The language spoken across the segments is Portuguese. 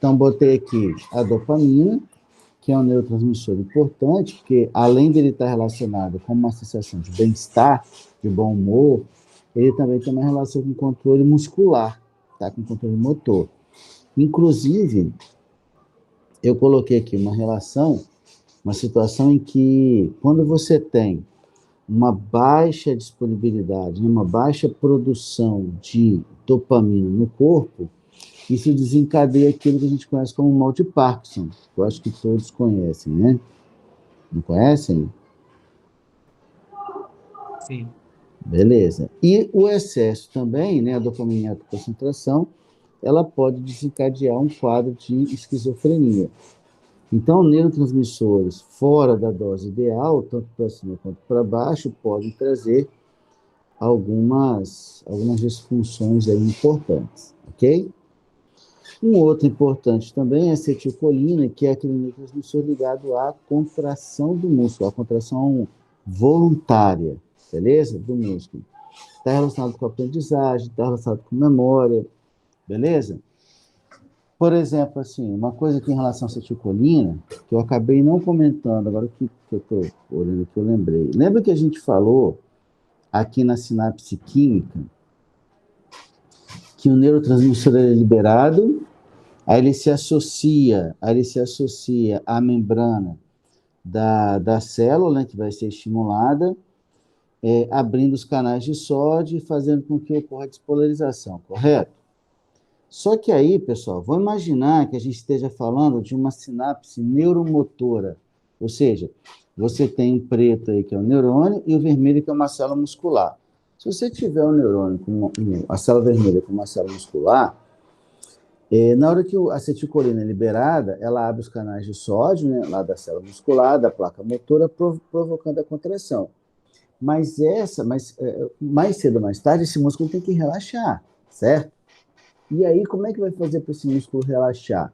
Então, botei aqui a dopamina, que é um neurotransmissor importante, porque além dele estar relacionado com uma sensação de bem-estar, de bom humor, ele também tem uma relação com controle muscular, tá? Com controle motor. Inclusive, eu coloquei aqui uma relação, uma situação em que, quando você tem uma baixa disponibilidade, uma baixa produção de dopamina no corpo, isso desencadeia aquilo que a gente conhece como mal de Parkinson. Eu acho que todos conhecem, né? Não conhecem? Sim. Beleza. E o excesso também, né, a dopamina em alta concentração, ela pode desencadear um quadro de esquizofrenia. Então, neurotransmissores fora da dose ideal, tanto para cima quanto para baixo, podem trazer algumas disfunções aí importantes, ok? Um outro importante também é a acetilcolina, que é aquele neurotransmissor ligado à contração do músculo, à contração voluntária, beleza? Do músculo. Está relacionado com a aprendizagem, está relacionado com memória, beleza? Por exemplo, assim, uma coisa aqui em relação à acetilcolina, que eu acabei não comentando, agora que eu estou olhando aqui, eu lembrei. Lembra que a gente falou aqui na sinapse química que o neurotransmissor é liberado, aí ele se associa à membrana da célula, né, que vai ser estimulada, abrindo os canais de sódio e fazendo com que ocorra a despolarização, correto? Só que aí, pessoal, vamos imaginar que a gente esteja falando de uma sinapse neuromotora, ou seja, você tem o preto aí, que é o neurônio, e o vermelho, que é uma célula muscular. Se você tiver o neurônio, a célula vermelha com uma célula muscular, na hora que a acetilcolina é liberada, ela abre os canais de sódio, né, lá da célula muscular, da placa motora, provocando a contração. Mas mais cedo ou mais tarde, esse músculo tem que relaxar, certo? E aí, como é que vai fazer para esse músculo relaxar?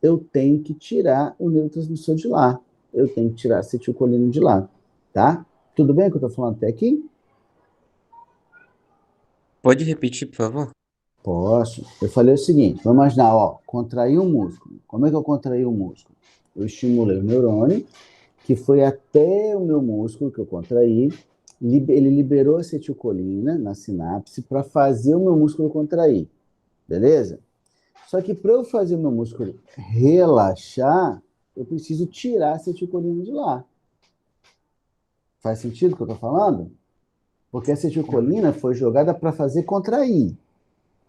Eu tenho que tirar o neurotransmissor de lá. Eu tenho que tirar a acetilcolina de lá, tá? Tudo bem que eu estou falando até aqui? Pode repetir, por favor? Posso. Eu falei o seguinte, vamos imaginar, ó, contrair o músculo. Como é que eu contraí o músculo? Eu estimulei o neurônio, que foi até o meu músculo que eu contraí, ele liberou acetilcolina na sinapse para fazer o meu músculo contrair, beleza? Só que para eu fazer o meu músculo relaxar, eu preciso tirar a acetilcolina de lá. Faz sentido o que eu estou falando? Porque a Uhum. acetilcolina foi jogada para fazer contrair.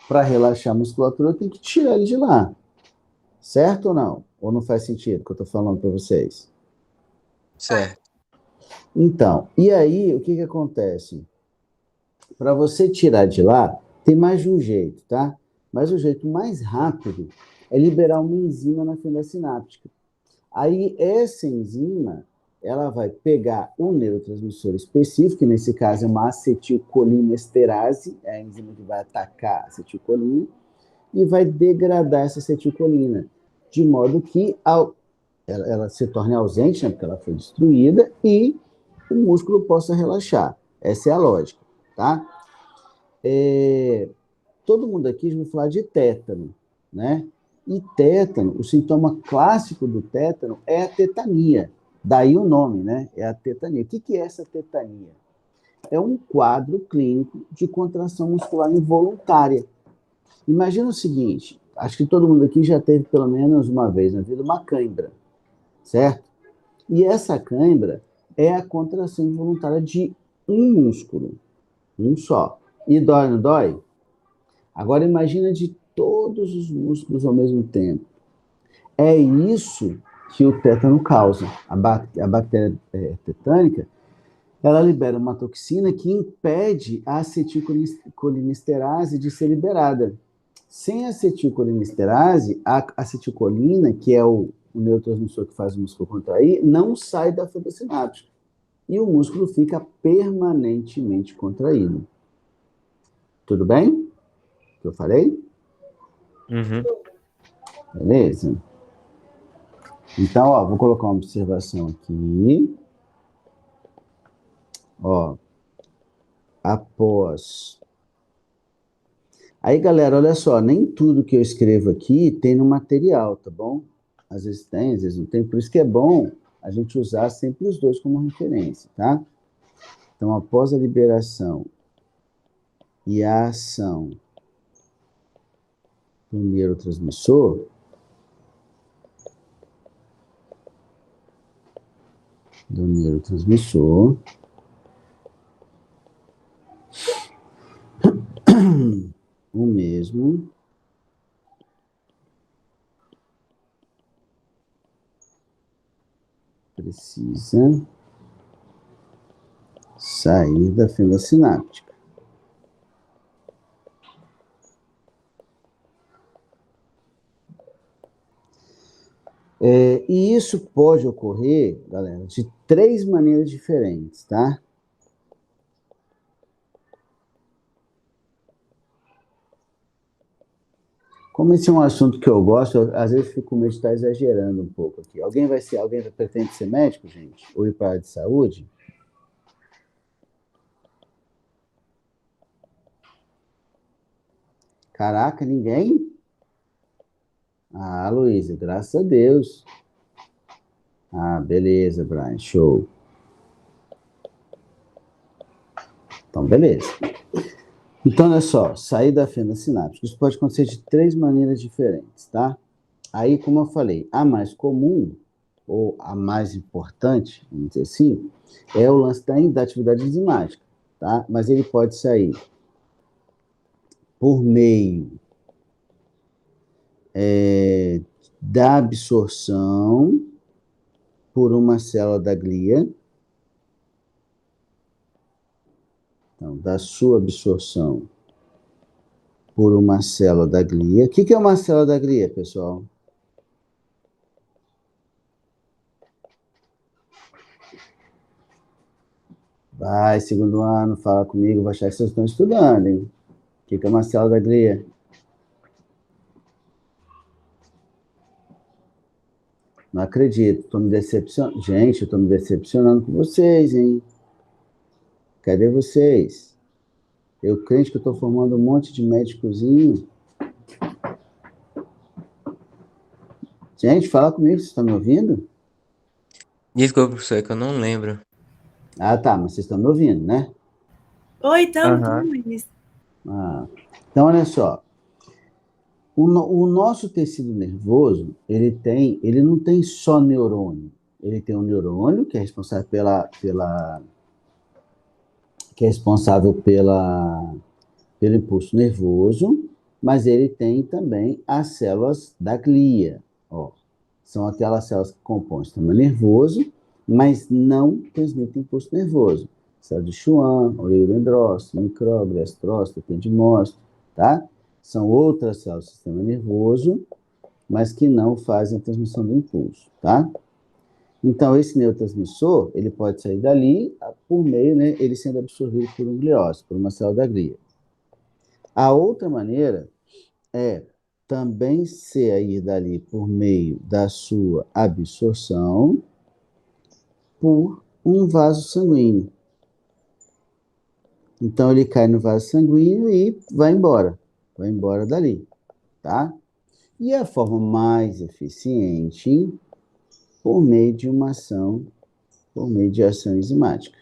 Para relaxar a musculatura, eu tenho que tirar ele de lá. Certo ou não? Ou não faz sentido o que eu estou falando para vocês? Certo. Então, e aí, o que que acontece? Para você tirar de lá, tem mais de um jeito, tá? Mas o jeito mais rápido é liberar uma enzima na fenda sináptica. Aí, essa enzima, ela vai pegar um neurotransmissor específico, que nesse caso é uma acetilcolinesterase, é a enzima que vai atacar a acetilcolina, e vai degradar essa acetilcolina, de modo que ela se torne ausente, né, porque ela foi destruída, e o músculo possa relaxar. Essa é a lógica, tá? Todo mundo aqui já vai falar de tétano, né? E tétano, o sintoma clássico do tétano é a tetania. Daí o nome, né? É a tetania. O que é essa tetania? É um quadro clínico de contração muscular involuntária. Imagina o seguinte, acho que todo mundo aqui já teve pelo menos uma vez na vida uma cãibra, certo? E essa cãibra é a contração involuntária de um músculo, um só. E dói, não dói? Agora imagina de todos os músculos ao mesmo tempo. É isso que o tétano causa. A bactéria tetânica, ela libera uma toxina que impede a acetilcolinesterase de ser liberada. Sem acetilcolinesterase, a acetilcolina, que é o neurotransmissor que faz o músculo contrair, não sai da fibra sináptica. E o músculo fica permanentemente contraído. Tudo bem? O que eu falei? Uhum. Beleza? Então, ó, vou colocar uma observação aqui. Ó, após Aí, galera, olha só, nem tudo que eu escrevo aqui tem no material, tá bom? Às vezes tem, às vezes não tem. Por isso que é bom a gente usar sempre os dois como referência, tá? Então, após a liberação e a ação do neurotransmissor, do neurotransmissor, o mesmo precisa sair da fenda sináptica. E isso pode ocorrer, galera, de 3 maneiras diferentes, tá? Como esse é um assunto que eu gosto, às vezes fico com medo de estar exagerando um pouco aqui. Alguém pretende ser médico, gente? Ou ir para a área de saúde? Caraca, ninguém? Ah, Luísa, graças a Deus. Ah, beleza, Brian, show. Então, beleza. Então, olha só, sair da fenda sináptica. Isso pode acontecer de 3 maneiras diferentes, tá? Aí, como eu falei, a mais comum, ou a mais importante, vamos dizer assim, é o lance da atividade enzimática, tá? Mas ele pode sair por meio da absorção por uma célula da glia, então, da sua absorção por uma célula da glia. O que é uma célula da glia, pessoal? Vai, segundo ano, fala comigo, vai achar que vocês estão estudando, hein? O que é uma célula da glia? Não acredito, estou me decepcionando. Gente, eu estou me decepcionando com vocês, hein? Cadê vocês? Eu crente que eu estou formando um monte de médicozinho. Gente, fala comigo, vocês estão me ouvindo? Desculpa, professor, é que eu não lembro. Ah, tá, mas vocês estão me ouvindo, né? Oi, tamo, Aham. Luiz. Ah, então, olha só. O nosso tecido nervoso, ele não tem só neurônio. Ele tem um neurônio que é responsável que é responsável pelo impulso nervoso, mas ele tem também as células da glia. Ó, são aquelas células que compõem o sistema nervoso, mas não transmitem impulso nervoso. Célula de Schwann, oligodendrócito, micróglio, astrócito, epidemócito, tá? São outras células do sistema nervoso, mas que não fazem a transmissão do impulso, tá? Então, esse neurotransmissor, ele pode sair dali por meio, né, ele sendo absorvido por um gliócito, por uma célula da glia. A outra maneira é também sair dali por meio da sua absorção por um vaso sanguíneo. Então, ele cai no vaso sanguíneo e vai embora dali, tá? E a forma mais eficiente por meio de uma ação, por meio de ação enzimática.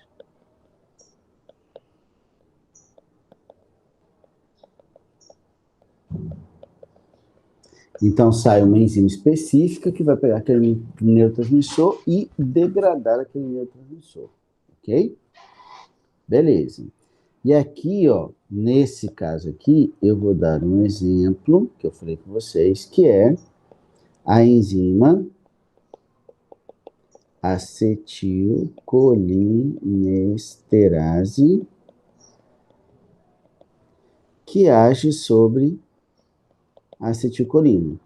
Então, sai uma enzima específica que vai pegar aquele neurotransmissor e degradar aquele neurotransmissor, ok? Beleza. E aqui, ó, nesse caso aqui, eu vou dar um exemplo que eu falei com vocês, que é a enzima acetilcolinesterase, que age sobre a acetilcolina.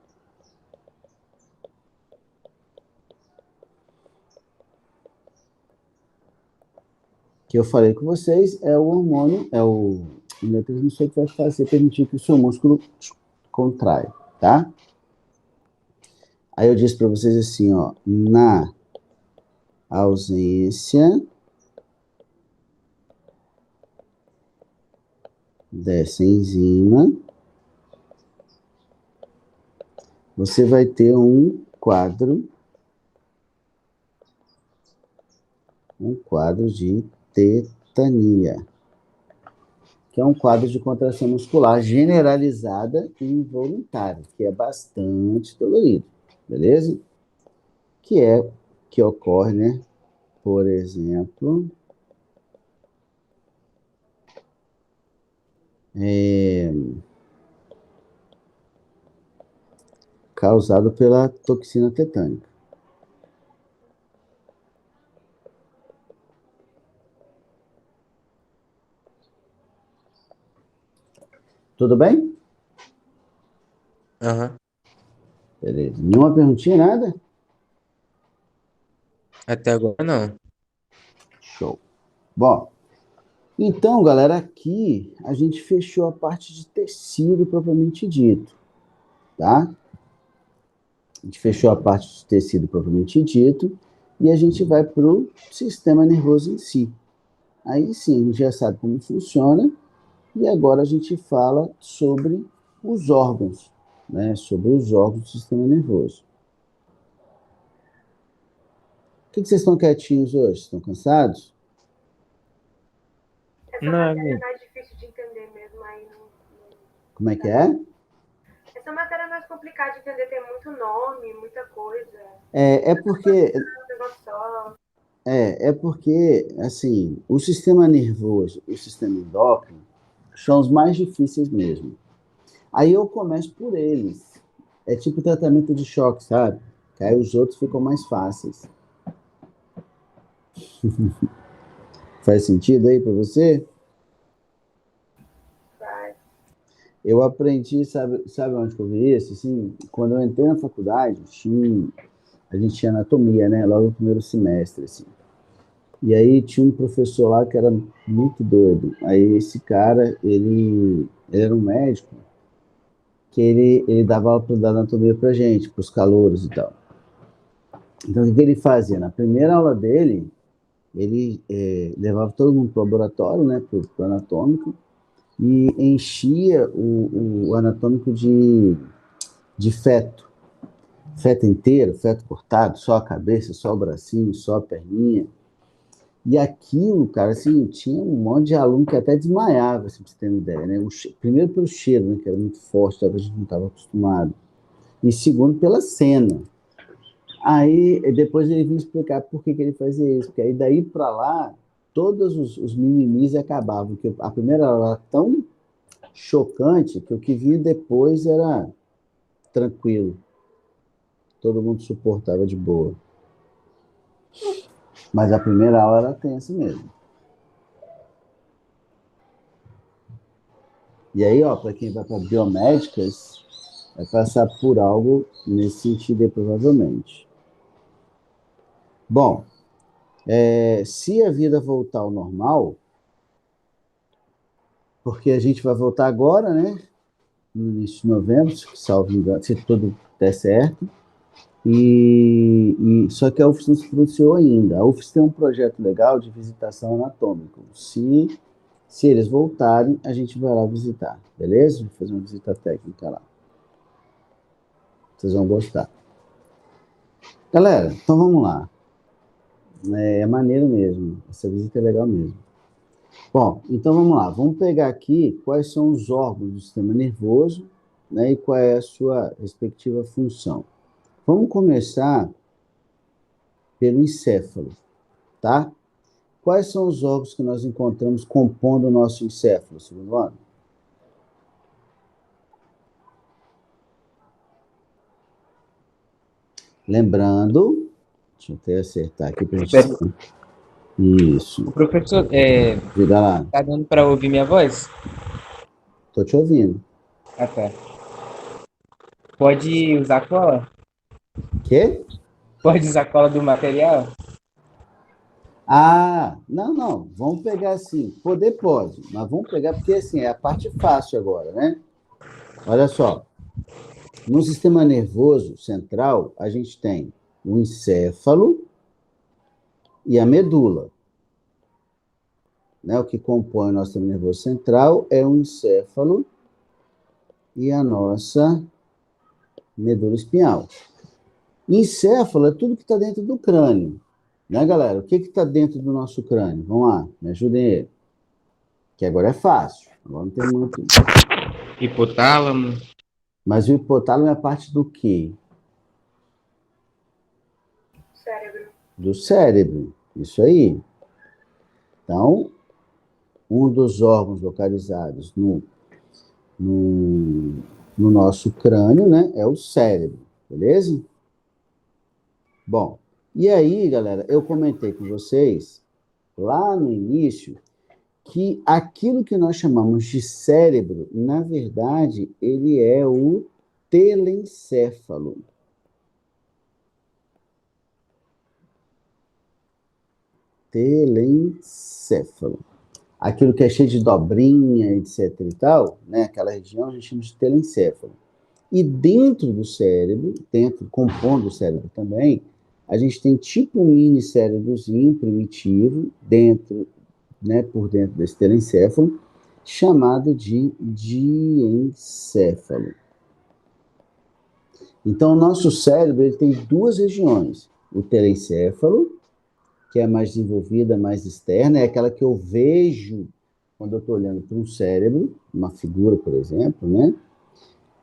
Que eu falei com vocês, é o hormônio, é o neurotransmissor que vai permitir que o seu músculo contraia, tá? Aí eu disse para vocês assim, ó, na ausência dessa enzima, você vai ter um quadro de tetania, que é um quadro de contração muscular generalizada e involuntária, que é bastante dolorido, beleza? Que ocorre, né? Por exemplo, causado pela toxina tetânica. Tudo bem? Aham. Beleza. Nenhuma perguntinha, nada? Até agora não. Show. Bom, então, galera, aqui a gente fechou a parte de tecido propriamente dito, tá? A gente fechou a parte de tecido propriamente dito e a gente vai para o sistema nervoso em si. Aí sim, a gente já sabe como funciona e agora a gente fala sobre os órgãos, né? Sobre os órgãos do sistema nervoso. Por que vocês estão quietinhos hoje? Estão cansados? Essa Não, matéria é amigo. mais difícil de entender mesmo, aí não. Como é que é? Essa matéria é mais complicada de entender, tem muito nome, muita coisa. É porque Um negócio só. assim, o sistema nervoso e o sistema endócrino são os mais difíceis mesmo. Aí eu começo por eles. É tipo tratamento de choque, sabe? Que aí os outros ficam mais fáceis. Faz sentido aí para você? Vai. Eu aprendi, sabe onde que eu vi isso? Assim, quando eu entrei na faculdade, a gente tinha anatomia, né? Logo no primeiro semestre, assim. E aí tinha um professor lá que era muito doido. Aí esse cara, ele era um médico que ele dava aula da anatomia pra gente, pros calouros e tal. Então, o que ele fazia? Na primeira aula dele, ele levava todo mundo pro laboratório, né, pro anatômico, e enchia o anatômico de feto. Feto inteiro, feto cortado, só a cabeça, só o bracinho, só a perninha. E aquilo, cara, assim, tinha um monte de aluno que até desmaiava, assim, pra você ter uma ideia, né? Primeiro pelo cheiro, né, que era muito forte, talvez a gente não estava acostumado. E segundo, pela cena. Aí, depois ele vinha explicar por que ele fazia isso, porque aí daí para lá, todos os mimimis acabavam, porque a primeira aula era tão chocante que o que vinha depois era tranquilo, todo mundo suportava de boa. Mas a primeira aula era tensa mesmo. E aí, ó, para quem vai para biomédicas, vai passar por algo nesse sentido aí, provavelmente. Bom, se a vida voltar ao normal, porque a gente vai voltar agora, né? No início de novembro, salvo engano, se tudo der certo. Só que a UFS não se pronunciou ainda. A UFS tem um projeto legal de visitação anatômica. Se eles voltarem, a gente vai lá visitar, beleza? Vou fazer uma visita técnica lá. Vocês vão gostar. Galera, então vamos lá. É maneiro mesmo. Essa visita é legal mesmo. Bom, então vamos lá. Vamos pegar aqui quais são os órgãos do sistema nervoso, né, e qual é a sua respectiva função. Vamos começar pelo encéfalo, tá? Quais são os órgãos que nós encontramos compondo o nosso encéfalo, Silvano? Lembrando, deixa eu até acertar aqui para a gente. Espera. Isso. O professor, Diga lá, tá dando para ouvir minha voz? tô te ouvindo. Ah, tá. Pode usar cola? Quê? Pode usar cola do material? Ah, não, não. Vamos pegar assim. Poder pode, mas vamos pegar porque assim é a parte fácil agora, né? Olha só. No sistema nervoso central, a gente tem o encéfalo e a medula. Né? O que compõe o nosso sistema nervoso central é o encéfalo e a nossa Medula espinhal. Encéfalo é tudo que está dentro do crânio. Né, galera? O que está dentro do nosso crânio? Vamos lá, me ajudem aí. Que agora é fácil. Agora não tem muito. Hipotálamo. Mas o hipotálamo é parte do quê? Cérebro. Do cérebro. Isso aí. Então, um dos órgãos localizados no, no nosso crânio, né, é o cérebro. Beleza? Bom, e aí, galera, eu comentei com vocês lá no início que aquilo que nós chamamos de cérebro, na verdade, ele é o telencéfalo. Telencéfalo. Aquilo que é cheio de dobrinha, etc e tal, né? Aquela região a gente chama de telencéfalo. E dentro do cérebro, compondo o cérebro também, a gente tem tipo um mini cérebrozinho primitivo dentro, né, por dentro desse telencéfalo, chamado de diencéfalo. Então, o nosso cérebro ele tem duas regiões. O telencéfalo, que é mais desenvolvida, mais externa, é aquela que eu vejo quando eu estou olhando para um cérebro, uma figura, por exemplo, né?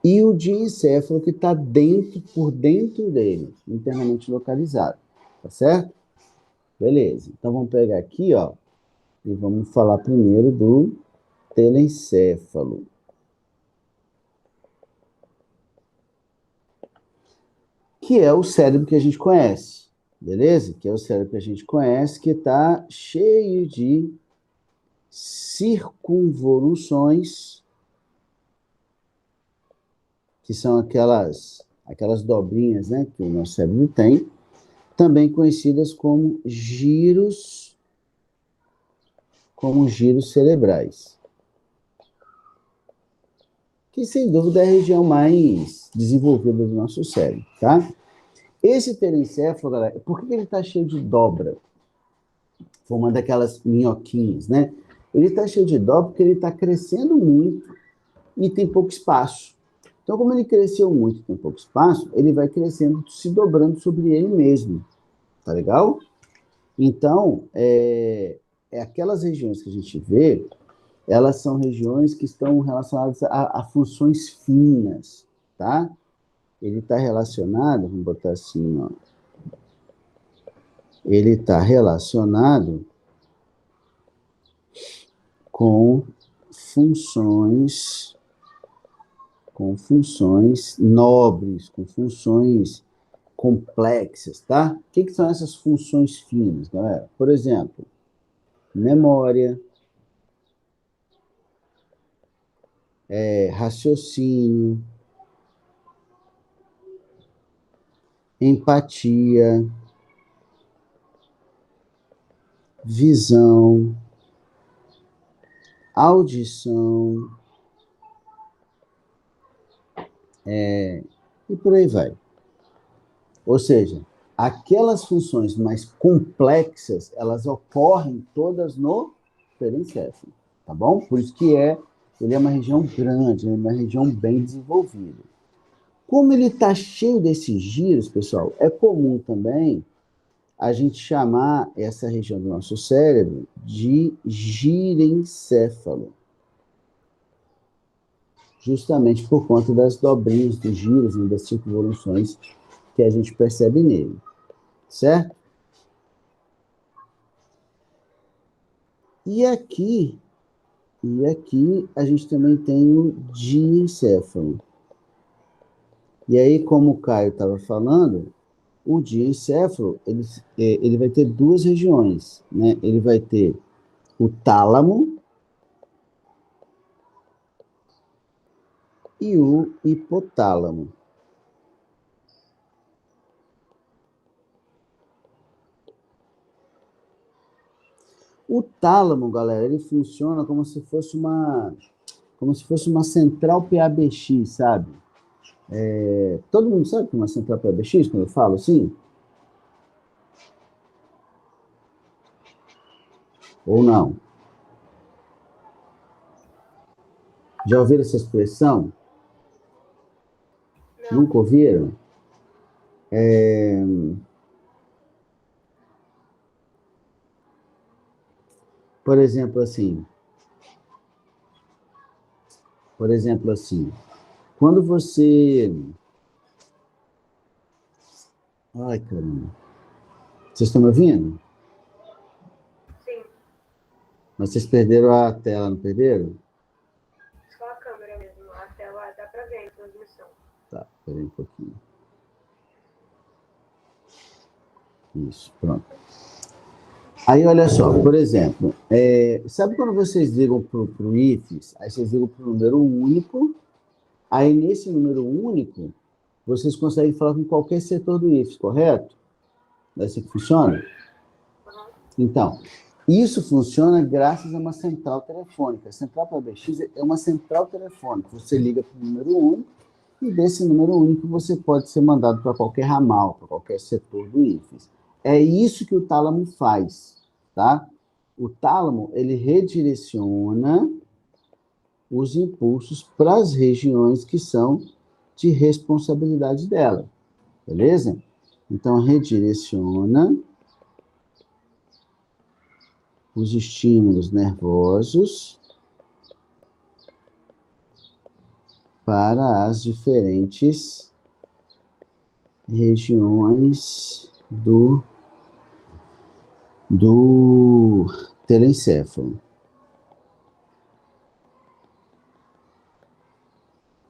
E o diencéfalo que está por dentro dele, internamente localizado. Tá certo? Beleza. Então, vamos pegar aqui, ó, e vamos falar primeiro do telencéfalo. Que é o cérebro que a gente conhece, beleza? Que é o cérebro que a gente conhece, que está cheio de circunvoluções, que são aquelas dobrinhas, né, que o nosso cérebro tem, também conhecidas como giros cerebrais, que sem dúvida é a região mais desenvolvida do nosso cérebro, tá? Esse telencéfalo, galera, por que ele está cheio de dobra? Formando aquelas minhoquinhas, né? Ele está cheio de dobra porque ele está crescendo muito e tem pouco espaço. Então, como ele cresceu muito e tem pouco espaço, ele vai crescendo, se dobrando sobre ele mesmo. Tá legal? Então, aquelas regiões que a gente vê, elas são regiões que estão relacionadas a funções finas, tá? Ele está relacionado, vamos botar assim, ó. Ele está relacionado com funções nobres, com funções complexas, tá? O que são essas funções finas, galera? Por exemplo, memória, raciocínio, empatia, visão, audição, e por aí vai. Ou seja, aquelas funções mais complexas, elas ocorrem todas no telencéfalo, tá bom? Por isso que ele é uma região grande, é uma região bem desenvolvida. Como ele está cheio desses giros, pessoal, é comum também a gente chamar essa região do nosso cérebro de girencéfalo, justamente por conta das dobrinhas, dos giros e das circunvoluções que a gente percebe nele, certo? E aqui a gente também tem o diencéfalo. E aí, como o Caio estava falando, o diencéfalo ele vai ter duas regiões, né? Ele vai ter o tálamo e o hipotálamo. O tálamo, galera, ele funciona como se fosse uma central PABX, sabe? Todo mundo sabe que é uma central PABX, quando eu falo assim? Ou não? Já ouviram essa expressão? Nunca ouviram? Por exemplo, assim, quando você... Ai, caramba. Vocês estão me ouvindo? Sim, Mas vocês perderam a tela, não perderam? só a câmera mesmo. A tela dá pra ver a transmissão. Tá, peraí um pouquinho. Isso, pronto. Aí, olha só, por exemplo, sabe quando vocês ligam para o IFES, aí vocês ligam para o número único, aí nesse número único, vocês conseguem falar com qualquer setor do IFES, correto? É assim que funciona? Então, isso funciona graças a uma central telefônica. A central para BX é uma central telefônica. Você liga para o número único e desse número único você pode ser mandado para qualquer ramal, para qualquer setor do IFES. É isso que o tálamo faz, tá? O tálamo, ele redireciona os impulsos para as regiões que são de responsabilidade dela, beleza? Então, redireciona os estímulos nervosos para as diferentes regiões do telencéfalo.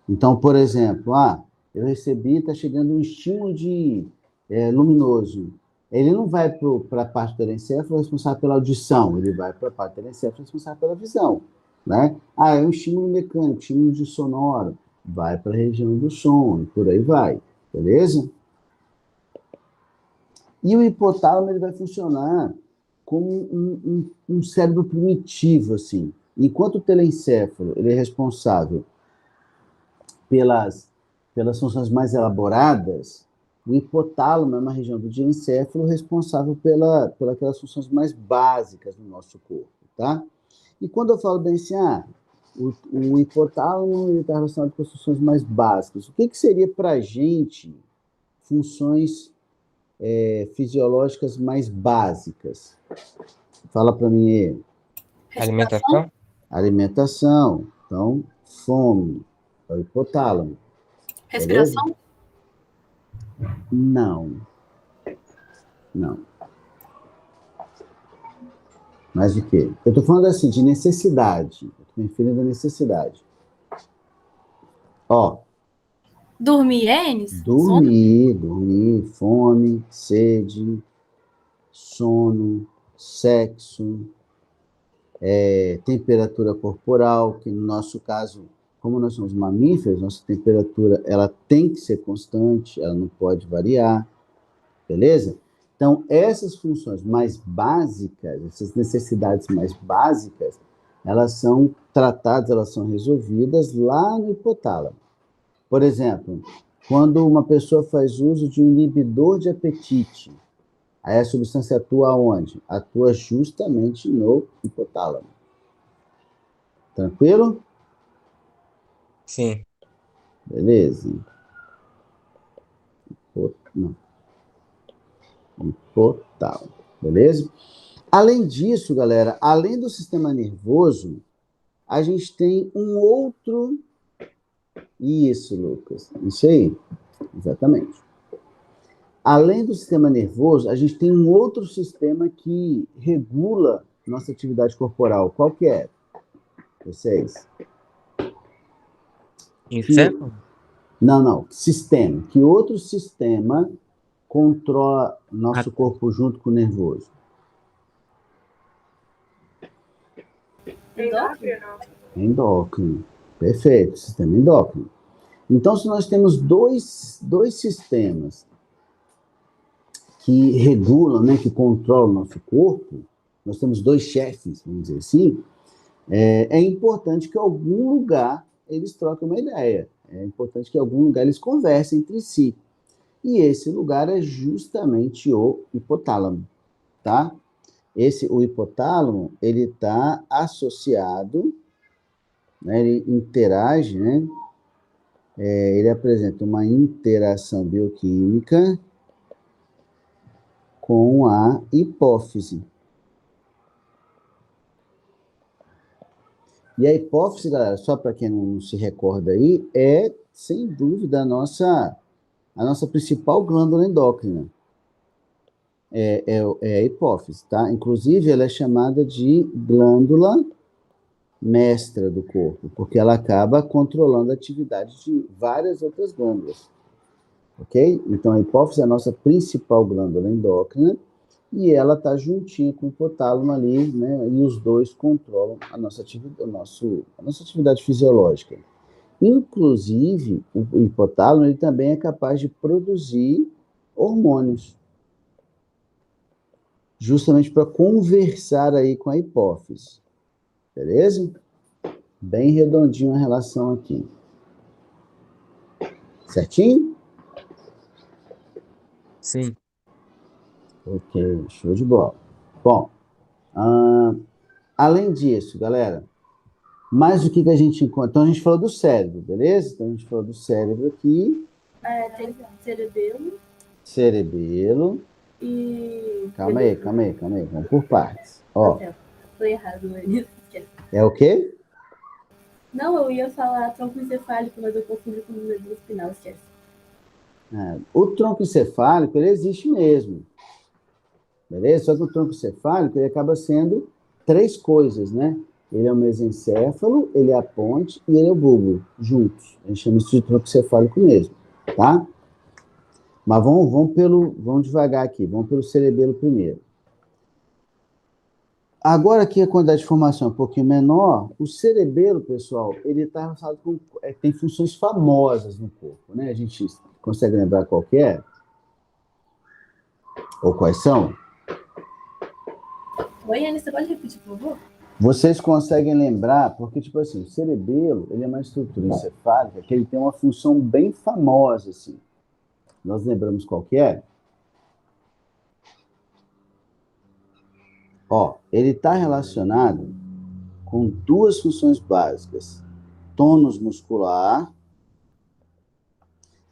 Então, por exemplo, eu recebi, está chegando um estímulo luminoso. Ele não vai para a parte do telencéfalo responsável pela audição, ele vai para a parte do telencéfalo responsável pela visão. Né? É um estímulo mecânico, estímulo de sonoro, vai para a região do som, e por aí vai. Beleza? E o hipotálamo ele vai funcionar como um cérebro primitivo, assim. Enquanto o telencéfalo ele é responsável pelas funções mais elaboradas, o hipotálamo é uma região do diencéfalo responsável pelas funções mais básicas do nosso corpo, tá? E quando eu falo bem assim, o hipotálamo está relacionado com as funções mais básicas, o que seria para a gente funções fisiológicas mais básicas? Fala para mim aí. Alimentação? Alimentação. Então, fome. É o hipotálamo. Respiração? Beleza? Não. Não. Mas o quê? Eu estou falando assim, de necessidade. Eu estou me referindo à necessidade. Ó. Dormir, Enes? Dormir, fome, sede, sono, sexo, temperatura corporal, que no nosso caso, como nós somos mamíferos, nossa temperatura ela tem que ser constante, ela não pode variar, beleza? Então, essas funções mais básicas, essas necessidades mais básicas, elas são tratadas, elas são resolvidas lá no hipotálamo. Por exemplo, quando uma pessoa faz uso de um inibidor de apetite, aí a substância atua onde? Atua justamente no hipotálamo. Tranquilo? Sim. Beleza. Hipotálamo. Beleza? Além disso, galera, além do sistema nervoso, a gente tem um outro... Isso, Lucas. Isso aí. Exatamente. Além do sistema nervoso, a gente tem um outro sistema que regula nossa atividade corporal. Qual que é? Vocês? Encéfalo? Não. Sistema. Que outro sistema controla nosso corpo junto com o nervoso? Endócrino. Perfeito. Sistema endócrino. Então, se nós temos dois sistemas que regulam, né, que controlam o nosso corpo, nós temos dois chefes, vamos dizer assim, é importante que em algum lugar eles troquem uma ideia. É importante que em algum lugar eles conversem entre si. E esse lugar é justamente o hipotálamo, tá? O hipotálamo, ele está associado, né, ele interage, né, Ele apresenta uma interação bioquímica com a hipófise. E a hipófise, galera, só para quem não se recorda aí, é, sem dúvida, a nossa principal glândula endócrina. É a hipófise, tá? Inclusive, ela é chamada de glândula mestra do corpo, porque ela acaba controlando a atividade de várias outras glândulas, ok? Então, a hipófise é a nossa principal glândula endócrina e ela está juntinha com o hipotálamo ali, né? E os dois controlam a nossa atividade fisiológica. Inclusive, o hipotálamo ele também é capaz de produzir hormônios, justamente para conversar aí com a hipófise. Beleza? Bem redondinho a relação aqui. Certinho? Sim. Ok, show de bola. Bom, além disso, galera, mais o que a gente encontra? Então, a gente falou do cérebro, beleza? Então, a gente falou do cérebro aqui. Tem cerebelo Cerebelo. e... Calma aí. Vamos por partes. Ó, Tô errado, mas... é o quê? Não, eu ia falar tronco encefálico, mas eu confundi com medula espinal, esquece. O tronco encefálico, ele existe mesmo. Beleza? Só que o tronco encefálico, ele acaba sendo 3 coisas, né? Ele é o mesencéfalo, ele é a ponte e ele é o bulbo, juntos. A gente chama isso de tronco encefálico mesmo, tá? Mas vamos devagar aqui, vamos pelo cerebelo primeiro. Agora aqui a quantidade de informação é um pouquinho menor. O cerebelo, pessoal, ele está relacionado com... tem funções famosas no corpo, né? A gente consegue lembrar qual que é? Ou quais são? Oi, Anny, você pode repetir, por favor? Vocês conseguem lembrar, porque, tipo assim, o cerebelo, ele é uma estrutura encefálica que ele tem uma função bem famosa, assim. Nós lembramos qual que é? Ó, ele está relacionado com 2 funções básicas. Tônus muscular.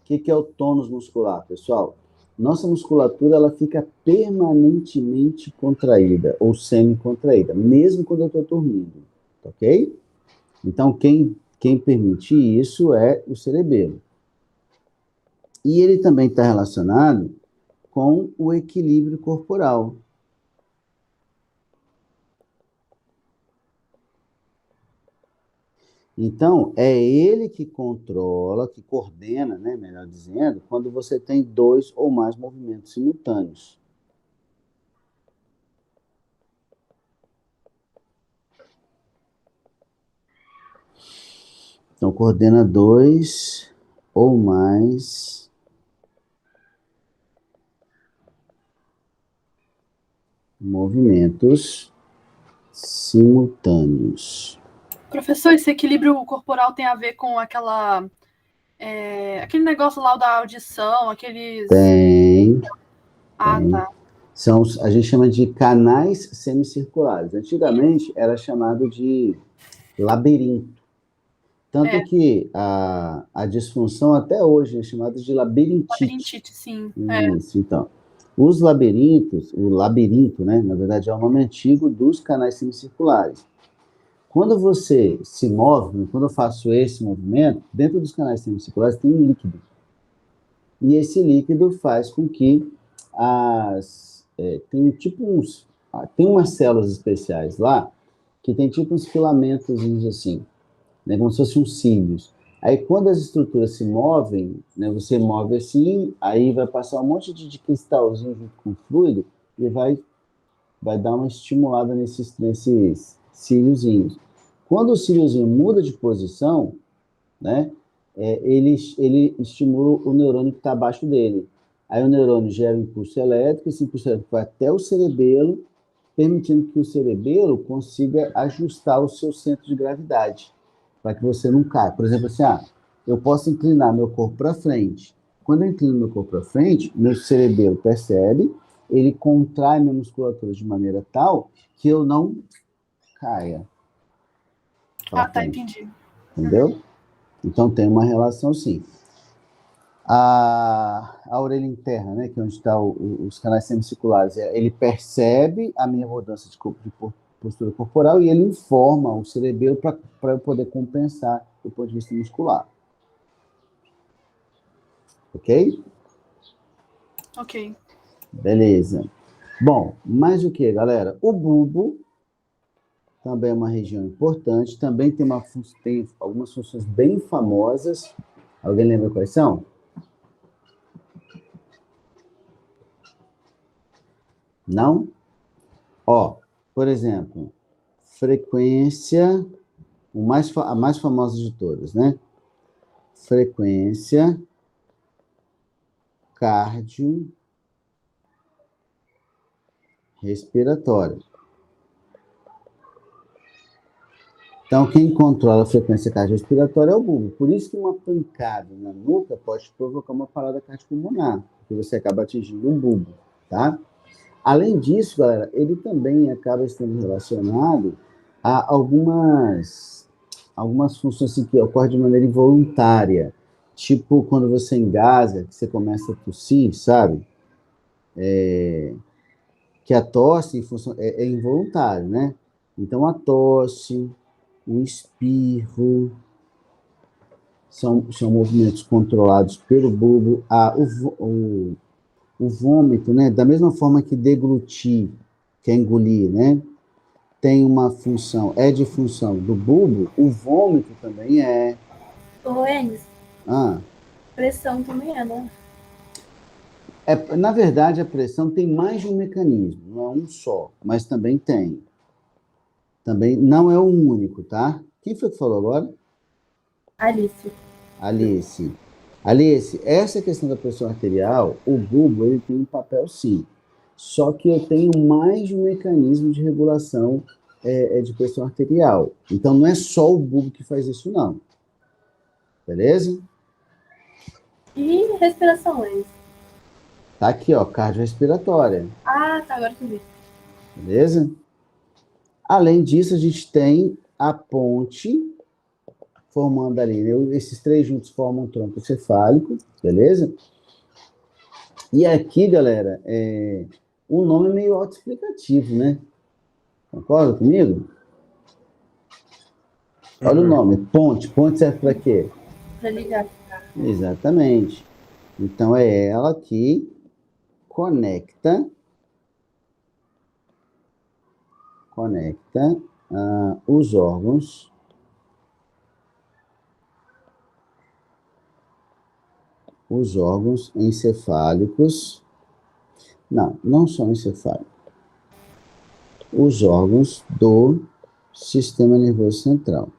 O que é o tônus muscular, pessoal? Nossa musculatura, ela fica permanentemente contraída, ou semi-contraída, mesmo quando eu estou dormindo, ok? Então, quem permite isso é o cerebelo. E ele também está relacionado com o equilíbrio corporal. Então, é ele que controla, que coordena, né, melhor dizendo, quando você tem 2 ou mais movimentos simultâneos. Então, coordena 2 ou mais movimentos simultâneos. Professor, esse equilíbrio corporal tem a ver com aquele negócio lá da audição, aqueles... Tem. Tá. A gente chama de canais semicirculares. Antigamente era chamado de labirinto. Tanto que a disfunção até hoje é chamada de labirintite. Labirintite, sim. Isso, então. Os labirintos, o labirinto, né, na verdade é o nome antigo dos canais semicirculares. Quando você se move, quando eu faço esse movimento, dentro dos canais semicirculares tem um líquido. E esse líquido faz com que tem umas células especiais lá que tem tipo uns filamentos assim, né, como se fossem uns cílios. Aí quando as estruturas se movem, né, você move assim, aí vai passar um monte de cristalzinho junto com o fluido e vai dar uma estimulada nesses cíliozinhos. Quando o cíliozinho muda de posição, né, ele estimula o neurônio que está abaixo dele. Aí o neurônio gera um impulso elétrico, esse impulso elétrico vai até o cerebelo, permitindo que o cerebelo consiga ajustar o seu centro de gravidade, para que você não caia. Por exemplo, assim, eu posso inclinar meu corpo para frente. Quando eu inclino meu corpo para frente, meu cerebelo percebe, ele contrai minha musculatura de maneira tal que eu não caia. Tá, entendi. Entendeu? Então, tem uma relação, sim. A orelha interna, né, que é onde estão os canais semicirculares, ele percebe a minha mudança de postura corporal e ele informa o cerebelo para eu poder compensar do ponto de vista muscular. Ok? Ok. Beleza. Bom, mais o que, galera? O bulbo também é uma região importante, também tem algumas funções bem famosas. Alguém lembra quais são? Não? Ó, por exemplo, frequência, a mais famosa de todas, né? Frequência cardiorrespiratória. Então, quem controla a frequência cardiorrespiratória é o bulbo. Por isso que uma pancada na nuca pode provocar uma parada cardiopulmonar, porque você acaba atingindo um bulbo, tá? Além disso, galera, ele também acaba estando relacionado a algumas funções assim, que ocorrem de maneira involuntária. Tipo, quando você engasga, que você começa a tossir, sabe? Que a tosse é involuntário, né? Então, a tosse, o espirro, são movimentos controlados pelo bulbo. O vômito, né? Da mesma forma que deglutir, que é engolir, né? Tem uma função, é de função do bulbo, o vômito também é. Ô, Enes, Ah, pressão também é, né? na verdade, a pressão tem mais de um mecanismo, não é um só, mas também tem. Também não é o único, tá? Quem foi que falou agora? Alice. Alice, essa questão da pressão arterial, o bulbo, ele tem um papel sim. Só que eu tenho mais de um mecanismo de regulação de pressão arterial. Então, não é só o bulbo que faz isso, não. Beleza? E respiração, Enes? Tá aqui, ó, cardiorrespiratória. Ah, tá, agora que eu vi. Beleza? Além disso, a gente tem a ponte formando ali, né? Esses três juntos formam um tronco cefálico, beleza? E aqui, galera, o nome é meio autoexplicativo, né? Concorda comigo? Olha o nome, ponte. Ponte serve para quê? Pra ligar. Exatamente. Então, é ela que conecta os órgãos encefálicos. Não são encefálicos. Os órgãos do sistema nervoso central.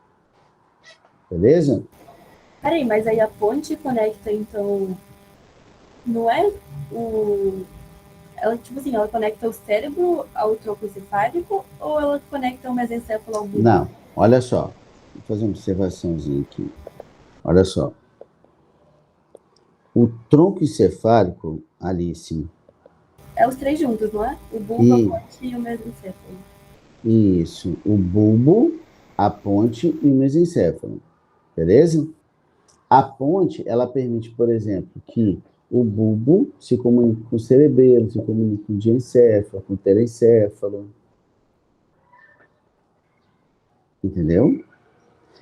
Beleza? Peraí, mas aí a ponte conecta, então, não é o... Ela, tipo assim, ela conecta o cérebro ao tronco encefálico ou ela conecta o mesencéfalo ao bulbo? Não, olha só. Vou fazer uma observaçãozinha aqui. Olha só. O tronco encefálico, Alice. É os três juntos, não é? O bulbo, a ponte e o mesencéfalo. Isso. O bulbo, a ponte e o mesencéfalo. Beleza? A ponte, ela permite, por exemplo, que o bulbo se comunique com o cerebelo, se comunique com o diencéfalo, com o telencéfalo. Entendeu?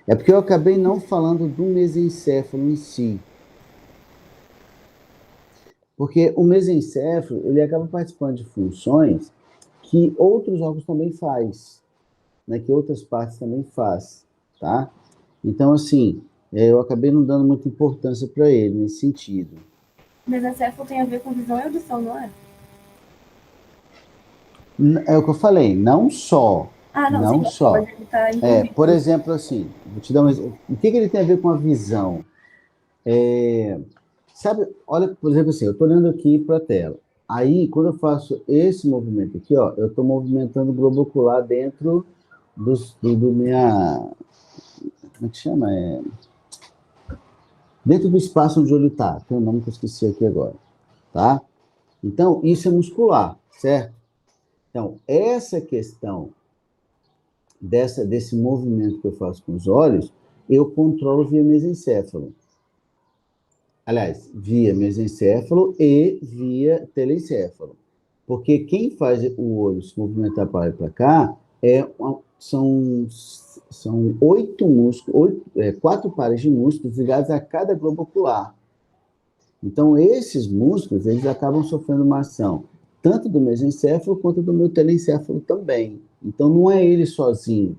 É porque eu acabei não falando do mesencéfalo em si. Porque o mesencéfalo, ele acaba participando de funções que outros órgãos também faz, né? Que outras partes também faz, tá? Então, assim, eu acabei não dando muita importância para ele nesse sentido. O mesencéfalo tem a ver com visão e audição, não é? É o que eu falei, não só. Ah, não sim, só. Pode estar envolvido. Por exemplo, assim, vou te dar um exemplo. O que ele tem a ver com a visão? Sabe, olha, por exemplo, assim, eu estou olhando aqui para a tela. Aí, quando eu faço esse movimento aqui, ó, eu estou movimentando o globo ocular dentro do minha... Como é que chama? Dentro do espaço onde o olho está. Tem um nome que eu esqueci aqui agora. Tá? Então, isso é muscular, certo? Então, essa questão desse movimento que eu faço com os olhos eu controlo via mesencéfalo. Aliás, via mesencéfalo e via telencéfalo. Porque quem faz o olho se movimentar para lá e para cá são 4 pares de músculos ligados a cada globo ocular. Então, esses músculos, eles acabam sofrendo uma ação tanto do mesencéfalo quanto do meu telencéfalo também. Então, não é ele sozinho.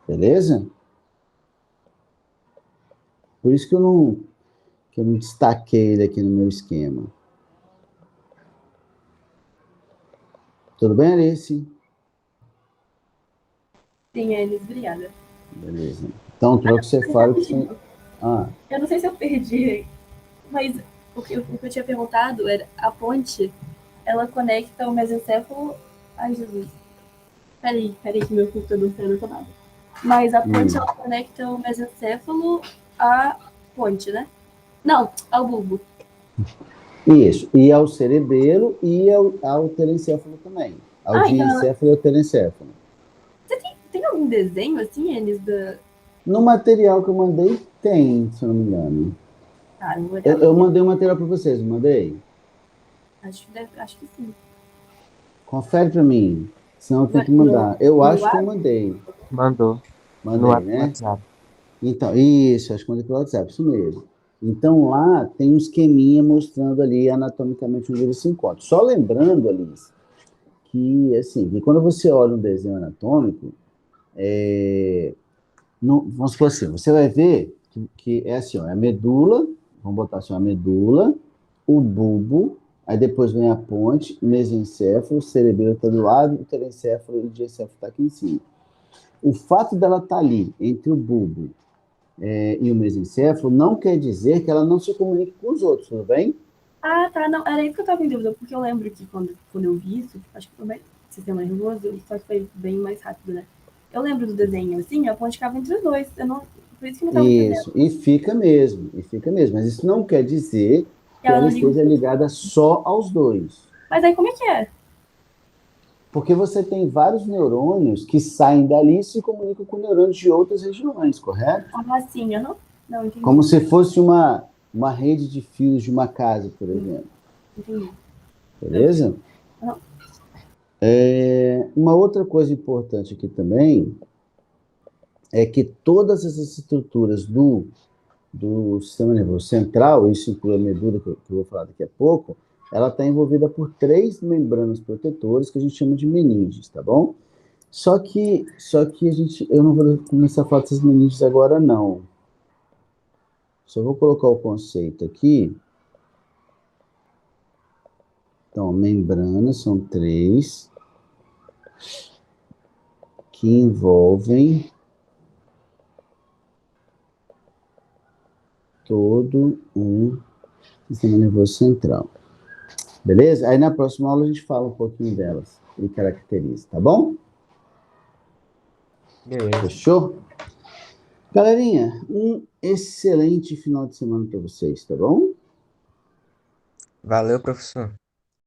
Beleza? Por isso que eu não destaquei ele aqui no meu esquema. Tudo bem, Alice? Sim, Elis, obrigada. Beleza. Então, troca você fala que você... Eu não sei se eu perdi, mas o que eu tinha perguntado era a ponte, ela conecta o mesencéfalo... Ai, Jesus. Peraí que meu computador saiu da tomada. Mas a ponte, ela conecta o mesencéfalo à ponte, né? Não, ao bulbo. Isso. E ao cerebelo e ao telencéfalo também. Ao diencéfalo e ao telencéfalo. Você tem algum desenho, assim, Elis, da... No material que eu mandei, tem, se eu não me engano. Ah, não vou eu mandei um material para vocês, não mandei? Acho que sim. Confere para mim, senão eu tenho que mandar. Eu acho que eu mandei. Mandou. Mandei, né? WhatsApp. Então, isso, acho que mandei pelo WhatsApp, isso mesmo. Então, lá tem um esqueminha mostrando ali anatomicamente onde eles se encontram. Só lembrando, Alice, que, assim, que quando você olha um desenho anatômico, vamos supor assim, você vai ver que é assim, ó, é a medula, vamos botar assim, a medula, o bulbo, aí depois vem a ponte, mesencéfalo, o cerebelo está do lado, o telencéfalo e o diencéfalo está aqui em cima. O fato dela estar ali, entre o bulbo e o mesencéfalo, não quer dizer que ela não se comunique com os outros, tudo bem? Ah, tá, não, era isso que eu estava em dúvida, porque eu lembro que quando eu vi isso, acho que foi mais sistema nervoso, só que foi bem mais rápido, né? Eu lembro do desenho, assim, a ponte ficava entre os dois, por isso que não estava entendendo. Isso, e fica mesmo, mas isso não quer dizer que ela esteja ligada só aos dois. Mas aí como é que é? Porque você tem vários neurônios que saem dali e se comunicam com neurônios de outras regiões, correto? Ah, sim, eu não entendi. Como se fosse uma rede de fios de uma casa, por exemplo. Entendi. Beleza? Não. Uma outra coisa importante aqui também é que todas essas estruturas do sistema nervoso central, isso inclui a medula, que eu vou falar daqui a pouco, ela está envolvida por 3 membranas protetoras que a gente chama de meninges, tá bom? Só que eu não vou começar a falar dessas meninges agora, não. Só vou colocar o conceito aqui. Então, membranas são 3 que envolvem todo um sistema nervoso central. Beleza? Aí na próxima aula a gente fala um pouquinho delas e caracteriza, tá bom? Beleza. Fechou? Galerinha, um excelente final de semana para vocês, tá bom? Valeu, professor.